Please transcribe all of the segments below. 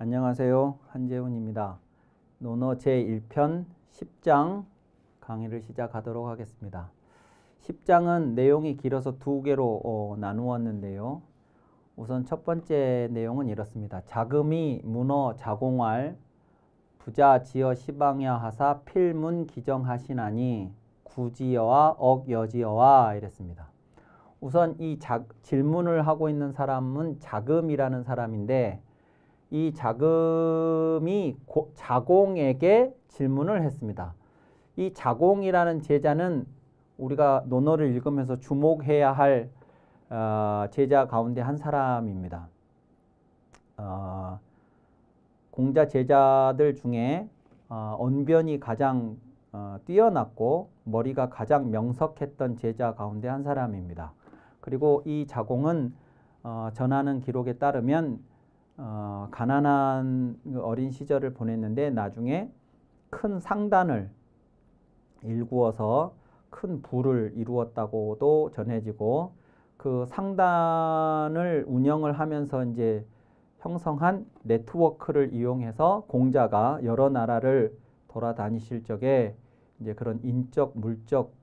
안녕하세요. 한재훈입니다. 논어 제1편 10장 강의를 시작하도록 하겠습니다. 10장은 내용이 길어서 두 개로 나누었는데요. 우선 첫 번째 내용은 이렇습니다. 자금이 문어 자공할 부자 지어 시방야 하사 필문 기정하시나니 구지어와 억여지어와 이랬습니다. 우선 이 질문을 하고 있는 사람은 자금이라는 사람인데 이 자금이 자공에게 질문을 했습니다. 이 자공이라는 제자는 우리가 논어를 읽으면서 주목해야 할 제자 가운데 한 사람입니다. 공자 제자들 중에 언변이 가장 뛰어났고 머리가 가장 명석했던 제자 가운데 한 사람입니다. 그리고 이 자공은 전하는 기록에 따르면 가난한 어린 시절을 보냈는데 나중에 큰 상단을 일구어서 큰 부를 이루었다고도 전해지고 그 상단을 운영을 하면서 이제 형성한 네트워크를 이용해서 공자가 여러 나라를 돌아다니실 적에 이제 그런 인적, 물적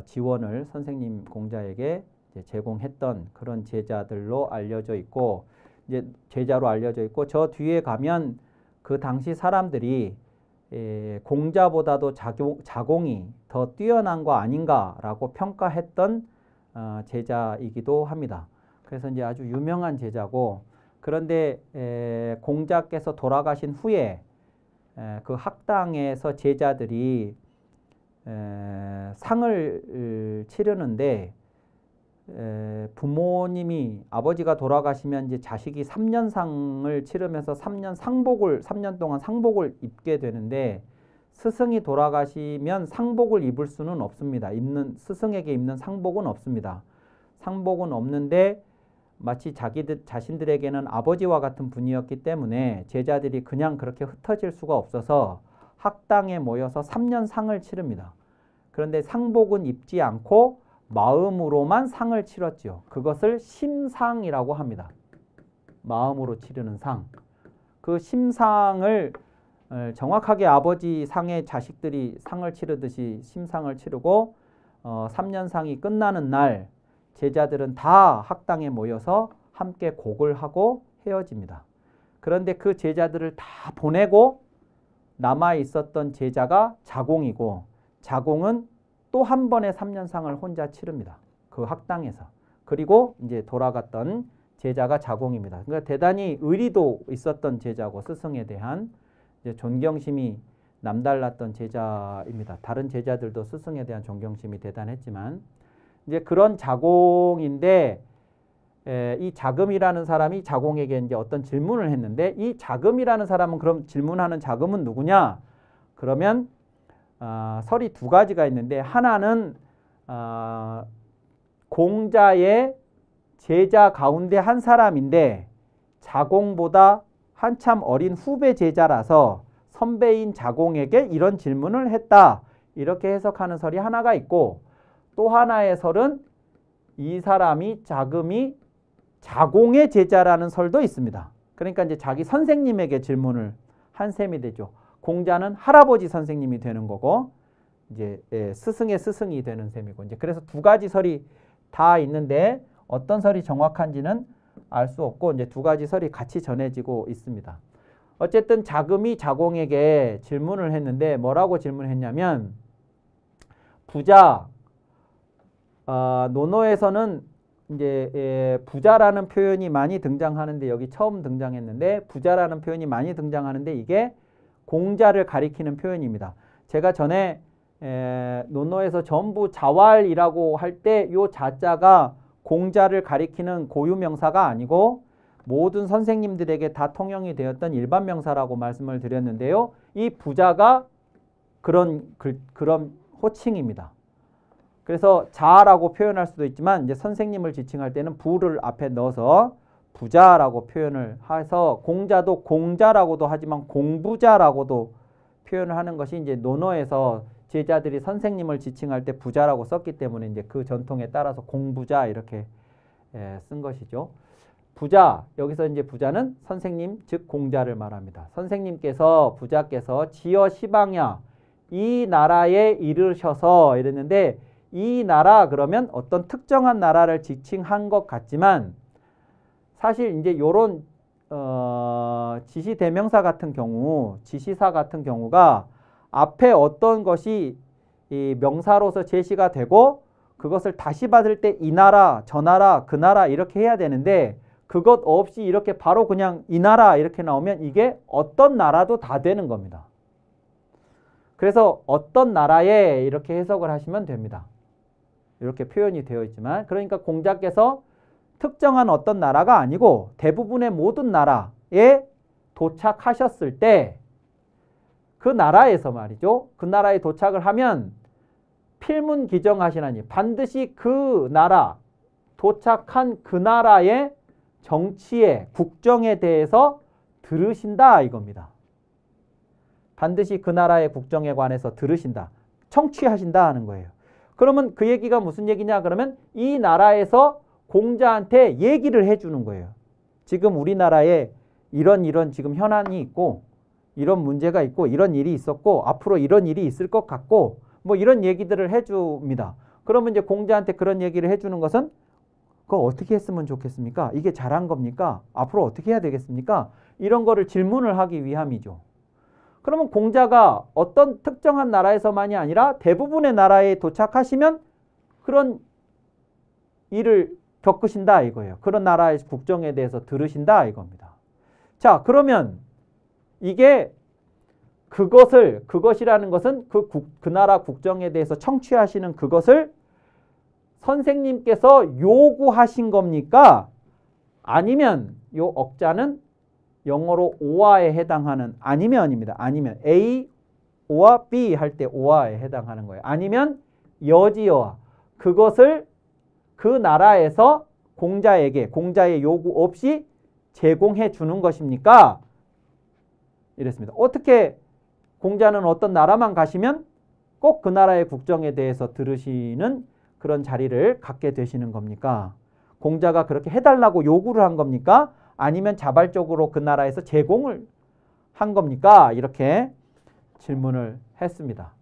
지원을 선생님 공자에게 이제 제공했던 그런 제자들로 알려져 있고 이제 제자로 알려져 있고 저 뒤에 가면 그 당시 사람들이 공자보다도 자공이 더 뛰어난 거 아닌가라고 평가했던 제자이기도 합니다. 그래서 이제 아주 유명한 제자고 그런데 공자께서 돌아가신 후에 그 학당에서 제자들이 상을 치르는데 부모님이 아버지가 돌아가시면 이제 자식이 3년상을 치르면서 3년 동안 상복을 입게 되는데 스승이 돌아가시면 상복을 입을 수는 없습니다. 스승에게 입는 상복은 없습니다. 상복은 없는데 마치 자신들에게는 아버지와 같은 분이었기 때문에 제자들이 그냥 그렇게 흩어질 수가 없어서 학당에 모여서 3년 상을 치릅니다. 그런데 상복은 입지 않고 마음으로만 상을 치렀지요. 그것을 심상이라고 합니다. 마음으로 치르는 상. 그 심상을 정확하게 아버지 상에 자식들이 상을 치르듯이 심상을 치르고 3년 상이 끝나는 날 제자들은 다 학당에 모여서 함께 곡을 하고 헤어집니다. 그런데 그 제자들을 다 보내고 남아 있었던 제자가 자공이고 자공은 또 한 번의 3년상을 혼자 치릅니다. 그 학당에서. 그리고 이제 돌아갔던 제자가 자공입니다. 그러니까 대단히 의리도 있었던 제자고 스승에 대한 이제 존경심이 남달랐던 제자입니다. 다른 제자들도 스승에 대한 존경심이 대단했지만 이제 그런 자공인데 이 자금이라는 사람이 자공에게 이제 어떤 질문을 했는데 이 자금이라는 사람은 그럼 질문하는 자금은 누구냐? 그러면 설이 두 가지가 있는데 하나는 공자의 제자 가운데 한 사람인데 자공보다 한참 어린 후배 제자라서 선배인 자공에게 이런 질문을 했다. 이렇게 해석하는 설이 하나가 있고 또 하나의 설은 이 사람이 자금이 자공의 제자라는 설도 있습니다. 그러니까 이제 자기 선생님에게 질문을 한 셈이 되죠. 공자는 할아버지 선생님이 되는 거고 이제 스승의 스승이 되는 셈이고 이제 그래서 두 가지 설이 다 있는데 어떤 설이 정확한지는 알 수 없고 이제 두 가지 설이 같이 전해지고 있습니다. 어쨌든 자금이 자공에게 질문을 했는데 뭐라고 질문했냐면 부자 논어에서는 이제 부자라는 표현이 많이 등장하는데 여기 처음 등장했는데 부자라는 표현이 많이 등장하는데 이게 공자를 가리키는 표현입니다. 제가 전에 논어에서 전부 자왈이라고 할 때 이 자자가 공자를 가리키는 고유명사가 아니고 모든 선생님들에게 다 통용이 되었던 일반 명사라고 말씀을 드렸는데요. 이 부자가 그런 호칭입니다. 그래서 자라고 표현할 수도 있지만 이제 선생님을 지칭할 때는 부를 앞에 넣어서 부자라고 표현을 해서 공자도 공자라고도 하지만 공부자라고도 표현을 하는 것이 이제 논어에서 제자들이 선생님을 지칭할 때 부자라고 썼기 때문에 이제 그 전통에 따라서 공부자 이렇게 쓴 것이죠. 부자, 여기서 이제 부자는 선생님, 즉 공자를 말합니다. 선생님께서, 부자께서 지어 시방야, 이 나라에 이르셔서 이랬는데, 이 나라 그러면 어떤 특정한 나라를 지칭한 것 같지만 사실 이제 요런 지시대명사 같은 경우, 지시사 같은 경우가 앞에 어떤 것이 이 명사로서 제시가 되고 그것을 다시 받을 때 이 나라, 저 나라, 그 나라 이렇게 해야 되는데 그것 없이 이렇게 바로 그냥 이 나라 이렇게 나오면 이게 어떤 나라도 다 되는 겁니다. 그래서 어떤 나라에 이렇게 해석을 하시면 됩니다. 이렇게 표현이 되어 있지만 그러니까 공자께서 특정한 어떤 나라가 아니고 대부분의 모든 나라에 도착하셨을 때 그 나라에서 말이죠. 그 나라에 도착을 하면 필문 기정하시나니 반드시 그 나라, 도착한 그 나라의 정치에, 국정에 대해서 들으신다 이겁니다. 반드시 그 나라의 국정에 관해서 들으신다. 청취하신다 하는 거예요. 그러면 그 얘기가 무슨 얘기냐 그러면 이 나라에서 공자한테 얘기를 해주는 거예요. 지금 우리나라에 이런 지금 현안이 있고 이런 문제가 있고 이런 일이 있었고 앞으로 이런 일이 있을 것 같고 뭐 이런 얘기들을 해줍니다. 그러면 이제 공자한테 그런 얘기를 해주는 것은 그거 어떻게 했으면 좋겠습니까? 이게 잘한 겁니까? 앞으로 어떻게 해야 되겠습니까? 이런 거를 질문을 하기 위함이죠. 그러면 공자가 어떤 특정한 나라에서만이 아니라 대부분의 나라에 도착하시면 그런 일을 겪으신다 이거예요. 그런 나라의 국정에 대해서 들으신다 이겁니다. 자, 그러면 이게 그것이라는 것은 그 나라 국정에 대해서 청취하시는 그것을 선생님께서 요구하신 겁니까? 아니면 요 억자는 영어로 오아에 해당하는 아니면입니다. 아니면 A, O와 B 할 때 오아에 해당하는 거예요. 아니면 여지어와 그것을 그 나라에서 공자의 요구 없이 제공해 주는 것입니까? 이랬습니다. 어떻게 공자는 어떤 나라만 가시면 꼭 그 나라의 국정에 대해서 들으시는 그런 자리를 갖게 되시는 겁니까? 공자가 그렇게 해달라고 요구를 한 겁니까? 아니면 자발적으로 그 나라에서 제공을 한 겁니까? 이렇게 질문을 했습니다.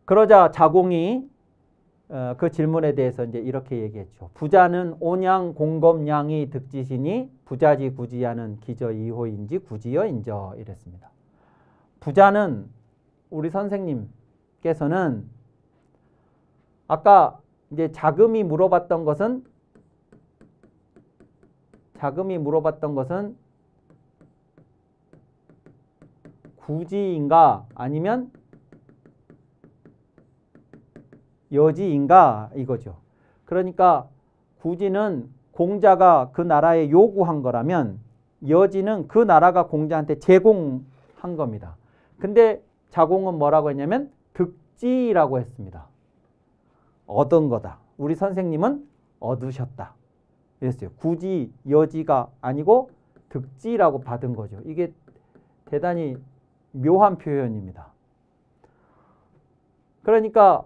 그러자 자공이 그 질문에 대해서 이제 이렇게 얘기했죠. 부자는 온양 공검양이 득지시니 부자지 구지하는 기저 이호인지 구지여 인저 이랬습니다. 부자는 우리 선생님께서는 아까 이제 자금이 물어봤던 것은 구지인가 아니면 여지인가 이거죠. 그러니까 구지는 공자가 그 나라에 요구한 거라면 여지는 그 나라가 공자한테 제공한 겁니다. 근데 자공은 뭐라고 했냐면 득지라고 했습니다. 얻은 거다. 우리 선생님은 얻으셨다. 이랬어요. 구지, 여지가 아니고 득지라고 받은 거죠. 이게 대단히 묘한 표현입니다. 그러니까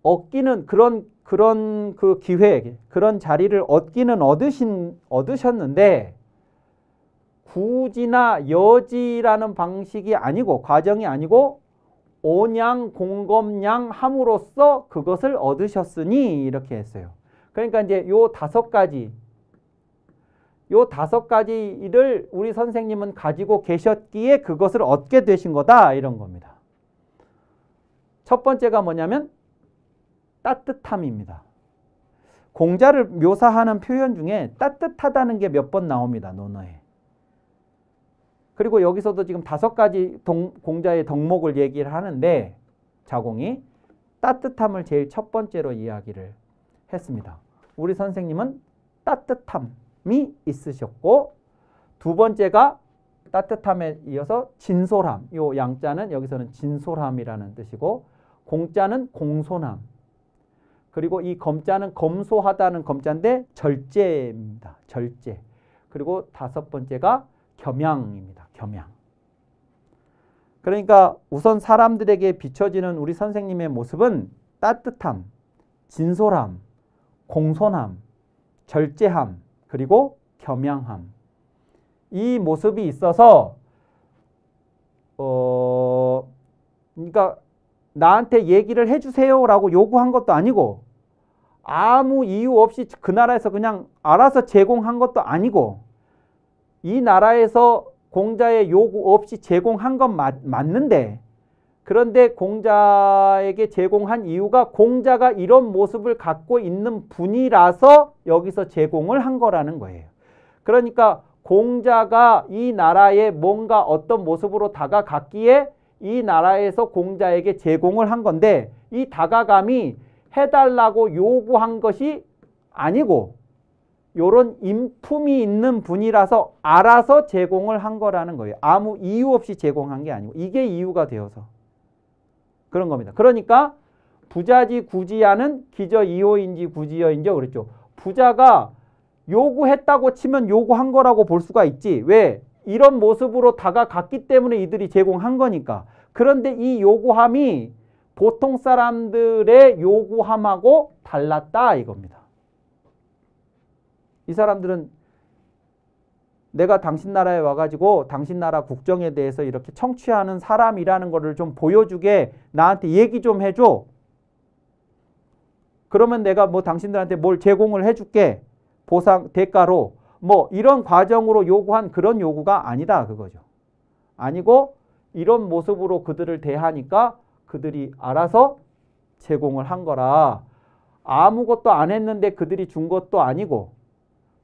얻기는 그런 그 기회, 그런 자리를 얻기는 얻으셨는데 구지나 여지라는 방식이 아니고 과정이 아니고 온양 공검양 함으로써 그것을 얻으셨으니 이렇게 했어요. 그러니까 이제 요 다섯 가지를 우리 선생님은 가지고 계셨기에 그것을 얻게 되신 거다 이런 겁니다. 첫 번째가 뭐냐면 따뜻함입니다. 공자를 묘사하는 표현 중에 따뜻하다는 게 몇 번 나옵니다. 논어에. 그리고 여기서도 지금 5가지 공자의 덕목을 얘기를 하는데 자공이 따뜻함을 제일 첫 번째로 이야기를 했습니다. 우리 선생님은 따뜻함이 있으셨고 두 번째가 따뜻함에 이어서 진솔함. 요 양자는 여기서는 진솔함이라는 뜻이고 공자는 공손함. 그리고 이 검자는 검소하다는 검자인데 절제입니다. 절제. 그리고 5번째가 겸양입니다. 겸양. 그러니까 우선 사람들에게 비춰지는 우리 선생님의 모습은 따뜻함, 진솔함, 공손함, 절제함, 그리고 겸양함. 이 모습이 있어서 그러니까 나한테 얘기를 해주세요라고 요구한 것도 아니고 아무 이유 없이 그 나라에서 그냥 알아서 제공한 것도 아니고 이 나라에서 공자의 요구 없이 제공한 건 맞는데 그런데 공자에게 제공한 이유가 공자가 이런 모습을 갖고 있는 분이라서 여기서 제공을 한 거라는 거예요. 그러니까 공자가 이 나라에 뭔가 어떤 모습으로 다가갔기에 이 나라에서 공자에게 제공을 한 건데 이 다가감이 해달라고 요구한 것이 아니고 요런 인품이 있는 분이라서 알아서 제공을 한 거라는 거예요. 아무 이유 없이 제공한 게 아니고 이게 이유가 되어서 그런 겁니다. 그러니까 부자지 구지야는 기저 이호인지 구지여인지 그랬죠. 부자가 요구했다고 치면 요구한 거라고 볼 수가 있지. 왜? 이런 모습으로 다가갔기 때문에 이들이 제공한 거니까. 그런데 이 요구함이 보통 사람들의 요구함하고 달랐다 이겁니다. 이 사람들은 내가 당신 나라에 와가지고 당신 나라 국정에 대해서 이렇게 청취하는 사람이라는 거를 좀 보여주게 나한테 얘기 좀 해줘. 그러면 내가 뭐 당신들한테 뭘 제공을 해줄게. 보상, 대가로. 뭐 이런 과정으로 요구한 그런 요구가 아니다 그거죠. 아니고 이런 모습으로 그들을 대하니까 그들이 알아서 제공을 한 거라. 아무것도 안 했는데 그들이 준 것도 아니고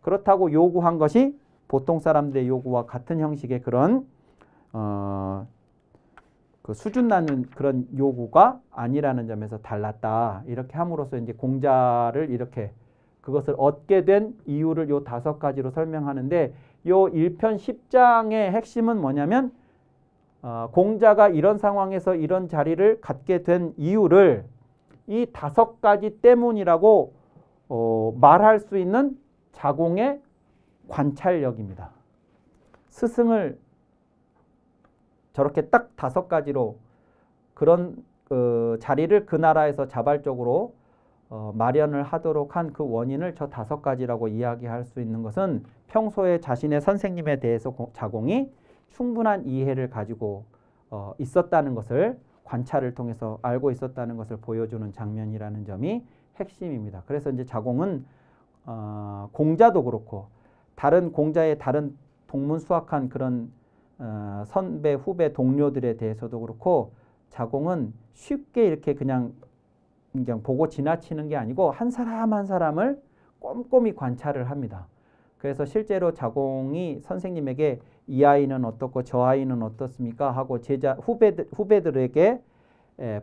그렇다고 요구한 것이 보통 사람들의 요구와 같은 형식의 그런 그 수준 나는 그런 요구가 아니라는 점에서 달랐다. 이렇게 함으로써 이제 공자를 이렇게 그것을 얻게 된 이유를 요 5가지로 설명하는데 요 1편 10장의 핵심은 뭐냐면 공자가 이런 상황에서 이런 자리를 갖게 된 이유를 이 5가지 때문이라고 말할 수 있는 자공의 관찰력입니다. 스승을 저렇게 딱 5가지로 그런 자리를 그 나라에서 자발적으로 마련을 하도록 한 그 원인을 저 5가지라고 이야기할 수 있는 것은 평소에 자신의 선생님에 대해서 자공이 충분한 이해를 가지고 있었다는 것을 관찰을 통해서 알고 있었다는 것을 보여주는 장면이라는 점이 핵심입니다. 그래서 이제 자공은 공자도 그렇고 다른 공자의 다른 동문수학한 그런 선배, 후배, 동료들에 대해서도 그렇고 자공은 쉽게 이렇게 그냥 보고 지나치는 게 아니고 한 사람 한 사람을 꼼꼼히 관찰을 합니다. 그래서 실제로 자공이 선생님에게 이 아이는 어떻고 저 아이는 어떻습니까? 하고 제자 후배들에게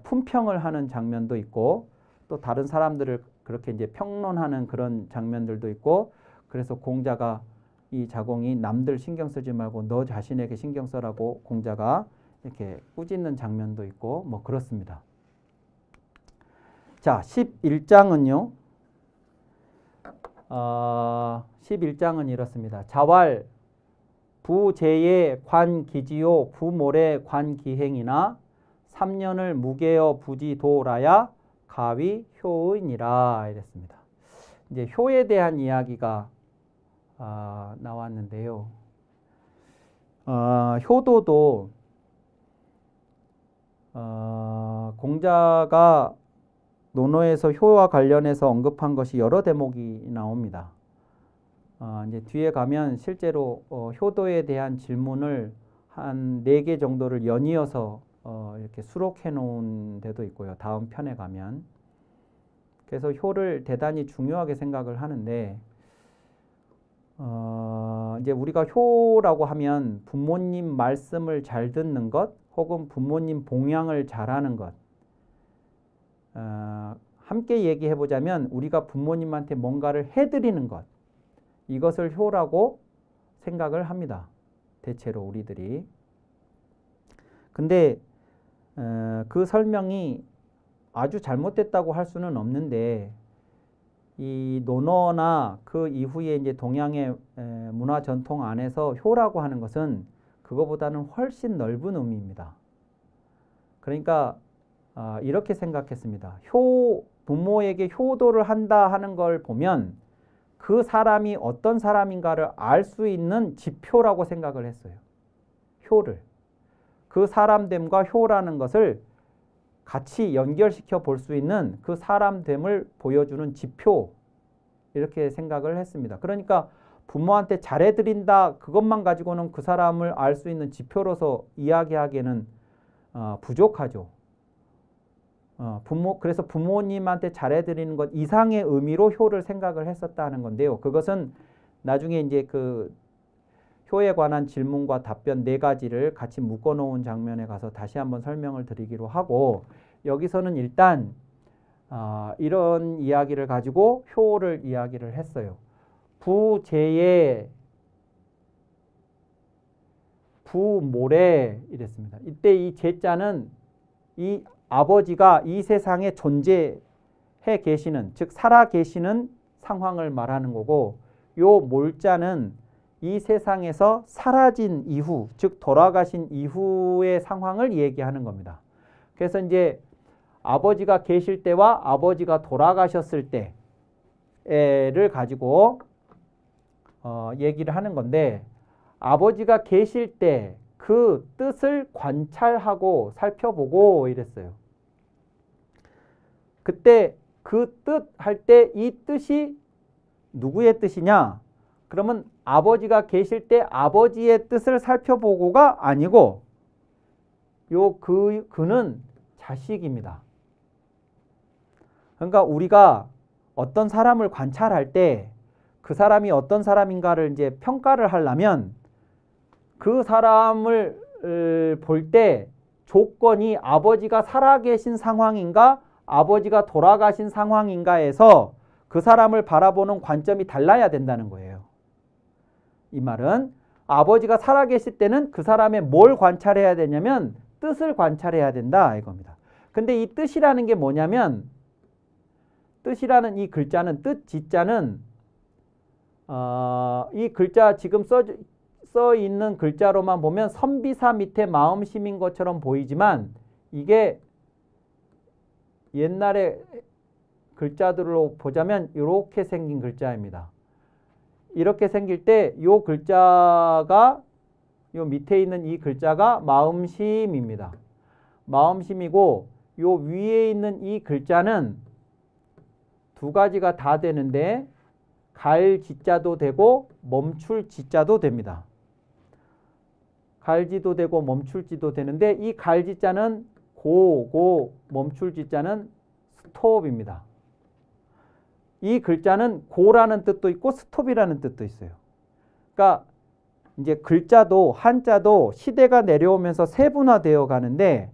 품평을 하는 장면도 있고 또 다른 사람들을 그렇게 이제 평론하는 그런 장면들도 있고 그래서 공자가 이 자공이 남들 신경 쓰지 말고 너 자신에게 신경 써라고 공자가 이렇게 꾸짖는 장면도 있고 뭐 그렇습니다. 자, 11장은요. 11장은 이렇습니다. 자왈 부재의 관기지요 구몰의 관기행이나 3년을 무게여 부지도라야 가위 효의니라 이랬습니다. 이제 효에 대한 이야기가 나왔는데요. 효도도 공자가 논어에서 효와 관련해서 언급한 것이 여러 대목이 나옵니다. 이제 뒤에 가면 실제로 효도에 대한 질문을 한 4개 정도를 연이어서 이렇게 수록해 놓은 데도 있고요. 다음 편에 가면. 그래서 효를 대단히 중요하게 생각을 하는데 이제 우리가 효라고 하면 부모님 말씀을 잘 듣는 것 혹은 부모님 봉양을 잘하는 것 함께 얘기해 보자면 우리가 부모님한테 뭔가를 해드리는 것 이것을 효라고 생각을 합니다. 대체로 우리들이. 근데 그 설명이 아주 잘못됐다고 할 수는 없는데 이 논어나 그 이후에 이제 동양의 문화 전통 안에서 효라고 하는 것은 그거보다는 훨씬 넓은 의미입니다. 그러니까 이렇게 생각했습니다. 부모에게 효도를 한다 하는 걸 보면 그 사람이 어떤 사람인가를 알 수 있는 지표라고 생각을 했어요. 효를. 그 사람됨과 효라는 것을 같이 연결시켜 볼 수 있는 그 사람됨을 보여주는 지표, 이렇게 생각을 했습니다. 그러니까 부모한테 잘해드린다 그것만 가지고는 그 사람을 알 수 있는 지표로서 이야기하기에는 부족하죠. 그래서 부모님한테 잘해드리는 것 이상의 의미로 효를 생각을 했었다는 건데요. 그것은 나중에 이제 그 효에 관한 질문과 답변 4가지를 같이 묶어놓은 장면에 가서 다시 한번 설명을 드리기로 하고, 여기서는 일단 이런 이야기를 가지고 효를 이야기를 했어요. 부재에 부모래 이랬습니다. 이때 이 제자는 이 아버지가 이 세상에 존재해 계시는, 즉 살아 계시는 상황을 말하는 거고, 요 몰자는 이 세상에서 사라진 이후, 즉 돌아가신 이후의 상황을 얘기하는 겁니다. 그래서 이제 아버지가 계실 때와 아버지가 돌아가셨을 때를 가지고 얘기를 하는 건데, 아버지가 계실 때 그 뜻을 관찰하고 살펴보고 이랬어요. 그때 그 뜻 할 때 이 뜻이 누구의 뜻이냐? 그러면 아버지가 계실 때 아버지의 뜻을 살펴보고가 아니고 그는 자식입니다. 그러니까 우리가 어떤 사람을 관찰할 때 그 사람이 어떤 사람인가를 이제 평가를 하려면 그 사람을 볼 때 조건이 아버지가 살아계신 상황인가 아버지가 돌아가신 상황인가에서 그 사람을 바라보는 관점이 달라야 된다는 거예요. 이 말은 아버지가 살아계실 때는 그 사람의 뭘 관찰해야 되냐면 뜻을 관찰해야 된다 이겁니다. 근데 이 뜻이라는 게 뭐냐면, 뜻이라는 이 글자는, 뜻 지자는 이 글자 지금 써 있는 글자로만 보면 선비사 밑에 마음심인 것처럼 보이지만 이게 옛날에 글자들로 보자면 이렇게 생긴 글자입니다. 이렇게 생길 때 이 글자가, 요 밑에 있는 이 글자가 마음심입니다. 마음심이고 요 위에 있는 이 글자는 2가지가 다 되는데 갈 지자도 되고 멈출 지자도 됩니다. 갈지도 되고 멈출지도 되는데 이 갈지자는 고, 멈출지자는 스톱입니다. 이 글자는 고라는 뜻도 있고 스톱이라는 뜻도 있어요. 그러니까 이제 글자도 한자도 시대가 내려오면서 세분화되어 가는데,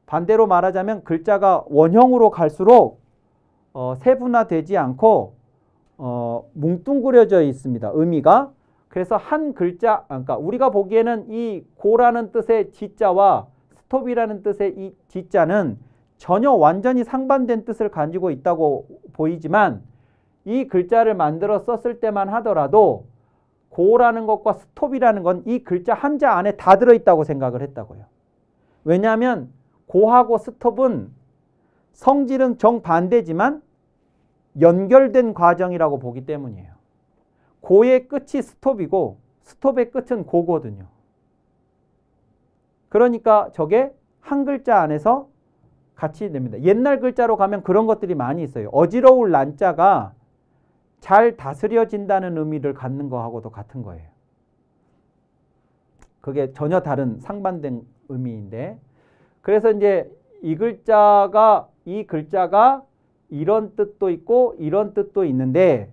반대로 말하자면 글자가 원형으로 갈수록 세분화되지 않고 뭉뚱그려져 있습니다. 의미가. 그래서 한 글자, 그러니까 우리가 보기에는 이 고라는 뜻의 지자와 스톱이라는 뜻의 이 지자는 전혀 완전히 상반된 뜻을 가지고 있다고 보이지만, 이 글자를 만들어 썼을 때만 하더라도 고라는 것과 스톱이라는 건 이 글자 한자 안에 다 들어있다고 생각을 했다고요. 왜냐하면 고하고 스톱은 성질은 정반대지만 연결된 과정이라고 보기 때문이에요. 고의 끝이 스톱이고 스톱의 끝은 고거든요. 그러니까 저게 한 글자 안에서 같이 됩니다. 옛날 글자로 가면 그런 것들이 많이 있어요. 어지러울 난자가 잘 다스려진다는 의미를 갖는 거하고도 같은 거예요. 그게 전혀 다른 상반된 의미인데, 그래서 이제 이 글자가 이런 뜻도 있고 이런 뜻도 있는데,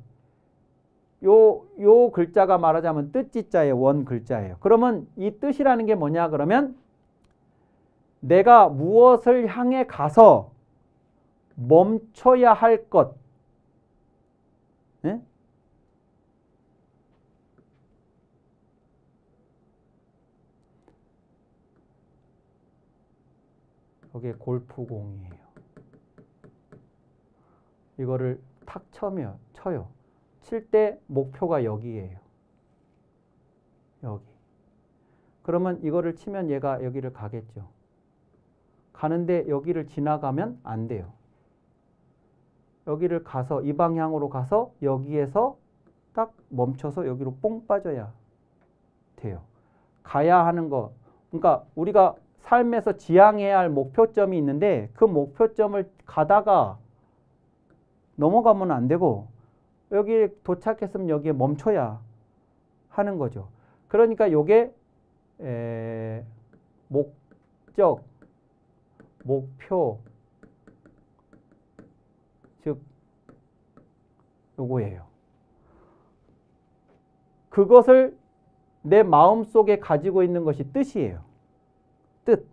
요 글자가 말하자면 뜻지자의 원 글자예요. 그러면 이 뜻이라는 게 뭐냐 그러면 내가 무엇을 향해 가서 멈춰야 할 것, 네? 거기에 골프공이에요. 이거를 탁 쳐요. 칠 때 목표가 여기예요. 여기. 그러면 이거를 치면 얘가 여기를 가겠죠. 가는데 여기를 지나가면 안 돼요. 여기를 가서 이 방향으로 가서 여기에서 딱 멈춰서 여기로 뽕 빠져야 돼요. 가야 하는 거. 그러니까 우리가 삶에서 지향해야 할 목표점이 있는데 그 목표점을 가다가 넘어가면 안 되고 여기 도착했으면 여기에 멈춰야 하는 거죠. 그러니까 요게 목적, 목표, 즉 요거예요. 그것을 내 마음속에 가지고 있는 것이 뜻이에요. 뜻.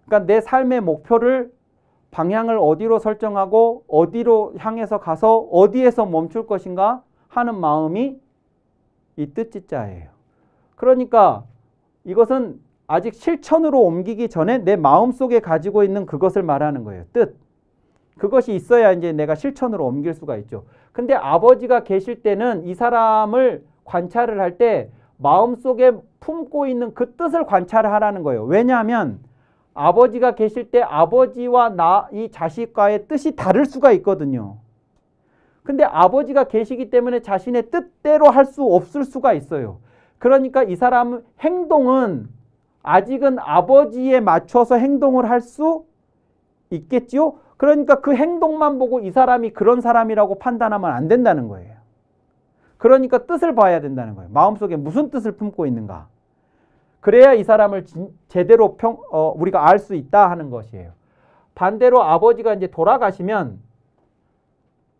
그러니까 내 삶의 목표를 방향을 어디로 설정하고 어디로 향해서 가서 어디에서 멈출 것인가 하는 마음이 이 뜻짓자예요. 그러니까 이것은 아직 실천으로 옮기기 전에 내 마음속에 가지고 있는 그것을 말하는 거예요. 뜻. 그것이 있어야 이제 내가 실천으로 옮길 수가 있죠. 근데 아버지가 계실 때는 이 사람을 관찰을 할 때 마음속에 품고 있는 그 뜻을 관찰하라는 거예요. 왜냐하면 아버지가 계실 때 아버지와 나, 이 자식과의 뜻이 다를 수가 있거든요. 근데 아버지가 계시기 때문에 자신의 뜻대로 할 수 없을 수가 있어요. 그러니까 이 사람 행동은 아직은 아버지에 맞춰서 행동을 할 수 있겠지요? 그러니까 그 행동만 보고 이 사람이 그런 사람이라고 판단하면 안 된다는 거예요. 그러니까 뜻을 봐야 된다는 거예요. 마음속에 무슨 뜻을 품고 있는가. 그래야 이 사람을 제대로 우리가 알 수 있다 하는 것이에요. 반대로 아버지가 이제 돌아가시면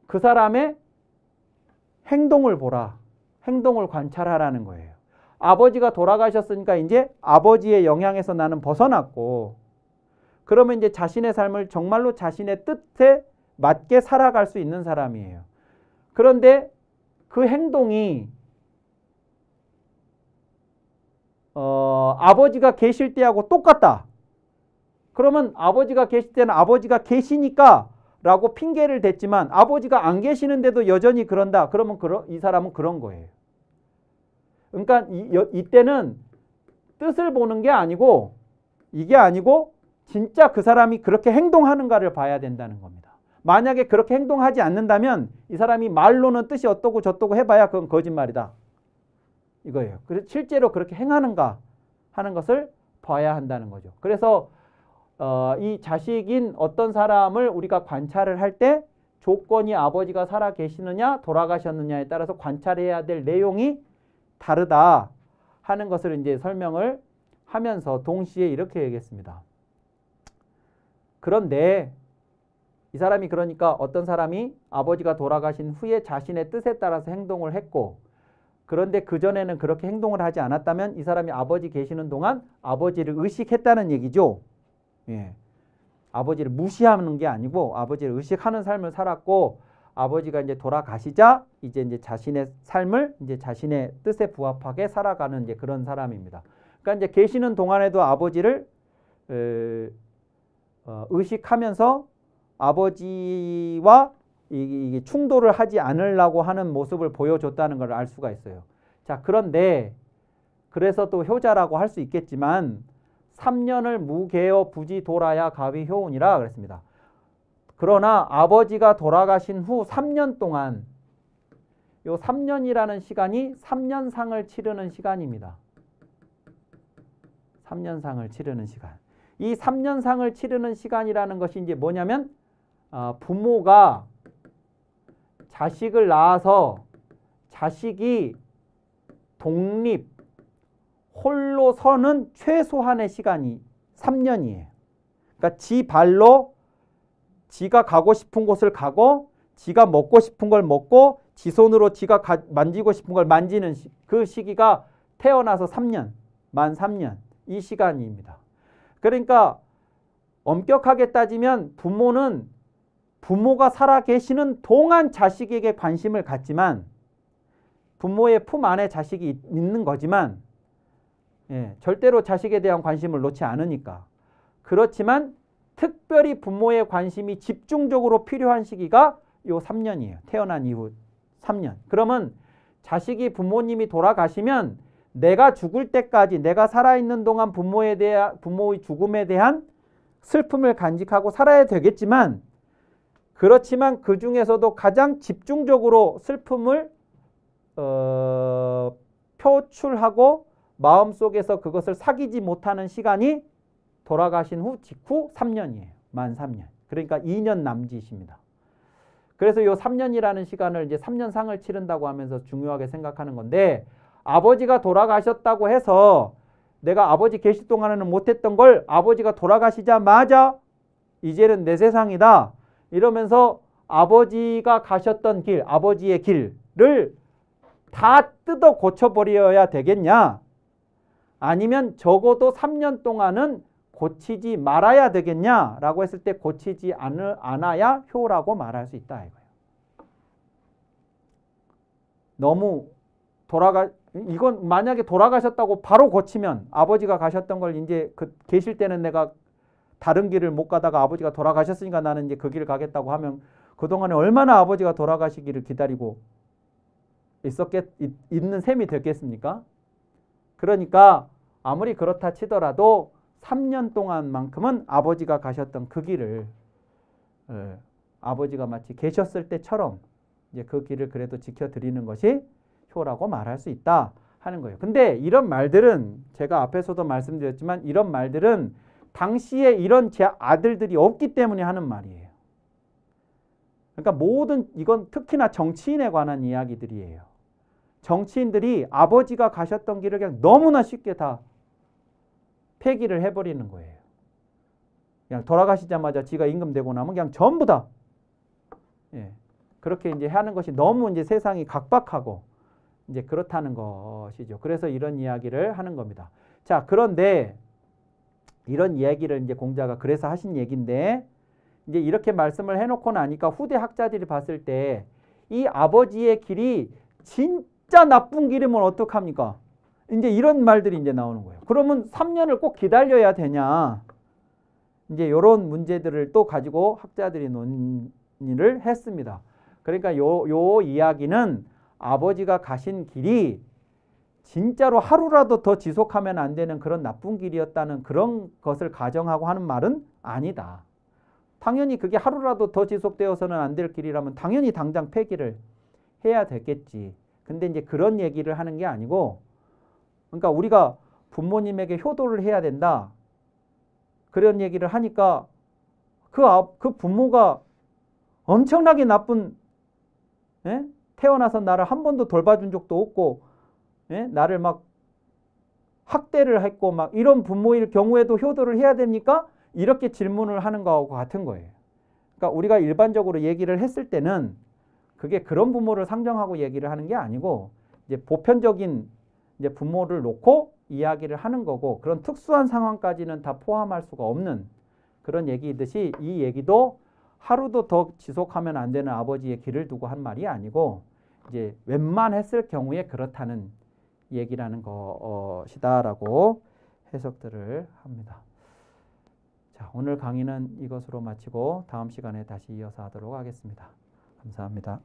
그 사람의 행동을 보라. 행동을 관찰하라는 거예요. 아버지가 돌아가셨으니까 이제 아버지의 영향에서 나는 벗어났고 그러면 이제 자신의 삶을 정말로 자신의 뜻에 맞게 살아갈 수 있는 사람이에요. 그런데 그 행동이 아버지가 계실 때하고 똑같다. 그러면 아버지가 계실 때는 아버지가 계시니까 라고 핑계를 댔지만 아버지가 안 계시는데도 여전히 그런다. 그러면 이 사람은 그런 거예요. 그러니까 이때는 뜻을 보는 게 아니고 이게 아니고 진짜 그 사람이 그렇게 행동하는가를 봐야 된다는 겁니다. 만약에 그렇게 행동하지 않는다면 이 사람이 말로는 뜻이 어떠고 저떠고 해봐야 그건 거짓말이다. 이거예요. 그래서 실제로 그렇게 행하는가 하는 것을 봐야 한다는 거죠. 그래서 이 자식인 어떤 사람을 우리가 관찰을 할 때 조건이 아버지가 살아 계시느냐 돌아가셨느냐에 따라서 관찰해야 될 내용이 다르다 하는 것을 이제 설명을 하면서 동시에 이렇게 얘기했습니다. 그런데 이 사람이 그러니까 어떤 사람이 아버지가 돌아가신 후에 자신의 뜻에 따라서 행동을 했고 그런데 그전에는 그렇게 행동을 하지 않았다면 이 사람이 아버지 계시는 동안 아버지를 의식했다는 얘기죠. 예. 아버지를 무시하는 게 아니고 아버지를 의식하는 삶을 살았고 아버지가 이제 돌아가시자 이제 자신의 삶을 이제 자신의 뜻에 부합하게 살아가는 이제 그런 사람입니다. 그러니까 이제 계시는 동안에도 아버지를 의식하면서 아버지와 이게 충돌을 하지 않으려고 하는 모습을 보여줬다는 걸 알 수가 있어요. 자, 그런데 그래서 또 효자라고 할 수 있겠지만 3년을 무개어 부지 돌아야 가위 효운이라 그랬습니다. 그러나 아버지가 돌아가신 후 3년 동안 요 3년이라는 시간이 3년상을 치르는 시간입니다. 3년상을 치르는 시간. 이 3년상을 치르는 시간이라는 것이 이제 뭐냐면 부모가 자식을 낳아서 자식이 독립, 홀로 서는 최소한의 시간이 3년이에요. 그러니까 지 발로 지가 가고 싶은 곳을 가고 지가 먹고 싶은 걸 먹고 지 손으로 지가 만지고 싶은 걸 만지는 그 시기가 태어나서 3년, 만 3년 이 시간입니다. 그러니까 엄격하게 따지면 부모는 부모가 살아 계시는 동안 자식에게 관심을 갖지만 부모의 품 안에 자식이 있는 거지만 절대로 자식에 대한 관심을 놓지 않으니까. 그렇지만 특별히 부모의 관심이 집중적으로 필요한 시기가 요 3년이에요. 태어난 이후 3년. 그러면 자식이 부모님이 돌아가시면 내가 죽을 때까지 내가 살아있는 동안 부모의 죽음에 대한 슬픔을 간직하고 살아야 되겠지만 그렇지만 그 중에서도 가장 집중적으로 슬픔을 표출하고 마음속에서 그것을 사귀지 못하는 시간이 돌아가신 후 직후 3년이에요. 만 3년. 그러니까 2년 남짓입니다. 그래서 이 3년이라는 시간을 이제 3년상을 치른다고 하면서 중요하게 생각하는 건데 아버지가 돌아가셨다고 해서 내가 아버지 계실 동안에는 못했던 걸 아버지가 돌아가시자마자 이제는 내 세상이다. 이러면서 아버지가 가셨던 길, 아버지의 길을 다 뜯어 고쳐버려야 되겠냐? 아니면 적어도 3년 동안은 고치지 말아야 되겠냐라고 했을 때 고치지 않아야 효라고 말할 수 있다 이거예요. 너무 이건 만약에 돌아가셨다고 바로 고치면 아버지가 가셨던 걸 이제 계실 때는 내가 다른 길을 못 가다가 아버지가 돌아가셨으니까 나는 이제 그 길을 가겠다고 하면 그동안에 얼마나 아버지가 돌아가시기를 기다리고 있는 셈이 됐겠습니까? 그러니까 아무리 그렇다 치더라도 3년 동안만큼은 아버지가 가셨던 그 길을 아버지가 마치 계셨을 때처럼 이제 그 길을 그래도 지켜드리는 것이 효라고 말할 수 있다 하는 거예요. 근데 이런 말들은 제가 앞에서도 말씀드렸지만 이런 말들은 당시에 이런 제 아들들이 없기 때문에 하는 말이에요. 그러니까 모든 이건 특히나 정치인에 관한 이야기들이에요. 정치인들이 아버지가 가셨던 길을 그냥 너무나 쉽게 다 폐기를 해버리는 거예요. 그냥 돌아가시자마자 지가 임금되고 나면 그냥 전부 다 그렇게 이제 하는 것이 너무 이제 세상이 각박하고 이제 그렇다는 것이죠. 그래서 이런 이야기를 하는 겁니다. 자, 그런데 이런 이야기를 이제 공자가 그래서 하신 얘기인데 이제 이렇게 말씀을 해놓고 나니까 후대 학자들이 봤을 때 이 아버지의 길이 진짜 나쁜 길이면 어떡합니까? 이제 이런 말들이 이제 나오는 거예요. 그러면 3년을 꼭 기다려야 되냐? 이제 이런 문제들을 또 가지고 학자들이 논의를 했습니다. 그러니까 요 이야기는 아버지가 가신 길이 진짜로 하루라도 더 지속하면 안 되는 그런 나쁜 길이었다는 그런 것을 가정하고 하는 말은 아니다. 당연히 그게 하루라도 더 지속되어서는 안 될 길이라면 당연히 당장 폐기를 해야 되겠지. 근데 이제 그런 얘기를 하는 게 아니고 그러니까 우리가 부모님에게 효도를 해야 된다. 그런 얘기를 하니까 그 부모가 엄청나게 나쁜 태어나서 나를 한 번도 돌봐준 적도 없고 나를 막 학대를 했고 막 이런 부모일 경우에도 효도를 해야 됩니까? 이렇게 질문을 하는 거하고 같은 거예요. 그러니까 우리가 일반적으로 얘기를 했을 때는 그게 그런 부모를 상정하고 얘기를 하는 게 아니고 이제 보편적인 이제 부모를 놓고 이야기를 하는 거고 그런 특수한 상황까지는 다 포함할 수가 없는 그런 얘기이듯이 이 얘기도 하루도 더 지속하면 안 되는 아버지의 길을 두고 한 말이 아니고 이제 웬만했을 경우에 그렇다는 얘기라는 것이다라고 해석들을 합니다. 자, 오늘 강의는 이것으로 마치고 다음 시간에 다시 이어서 하도록 하겠습니다. 감사합니다.